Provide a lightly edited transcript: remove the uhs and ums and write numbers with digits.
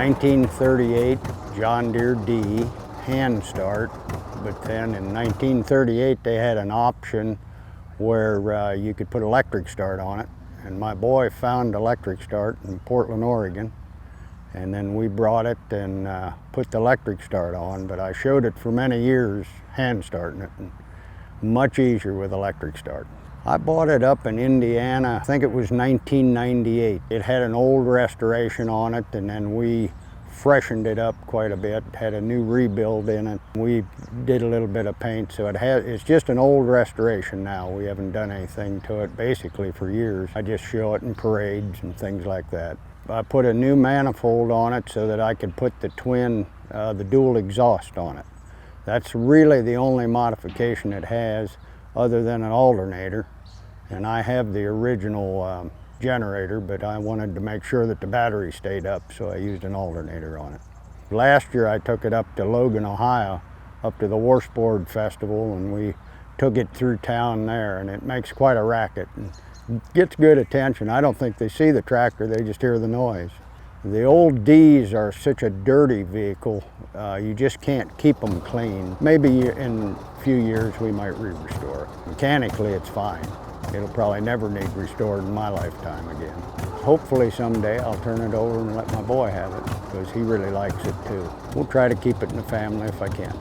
1938 John Deere D hand start, but then in 1938 they had an option where you could put electric start on it, and my boy found electric start in Portland, Oregon, and then we brought it and put the electric start on, but I showed it for many years hand starting it, and much easier with electric start. I bought it up in Indiana, I think it was 1998. It had an old restoration on it, and then we freshened it up quite a bit, had a new rebuild in it. We did a little bit of paint, so it's just an old restoration now. We haven't done anything to it basically for years. I just show it in parades and things like that. I put a new manifold on it so that I could put the dual exhaust on it. That's really the only modification it has other than an alternator. And I have the original generator, but I wanted to make sure that the battery stayed up, so I used an alternator on it. Last year I took it up to Logan, Ohio, up to the Warsport Festival, and we took it through town there, and it makes quite a racket and gets good attention. I don't think they see the tractor, they just hear the noise. The old D's are such a dirty vehicle, you just can't keep them clean. Maybe in a few years we might re-restore it. Mechanically it's fine. It'll probably never need restored in my lifetime again. Hopefully someday I'll turn it over and let my boy have it, because he really likes it too. We'll try to keep it in the family if I can.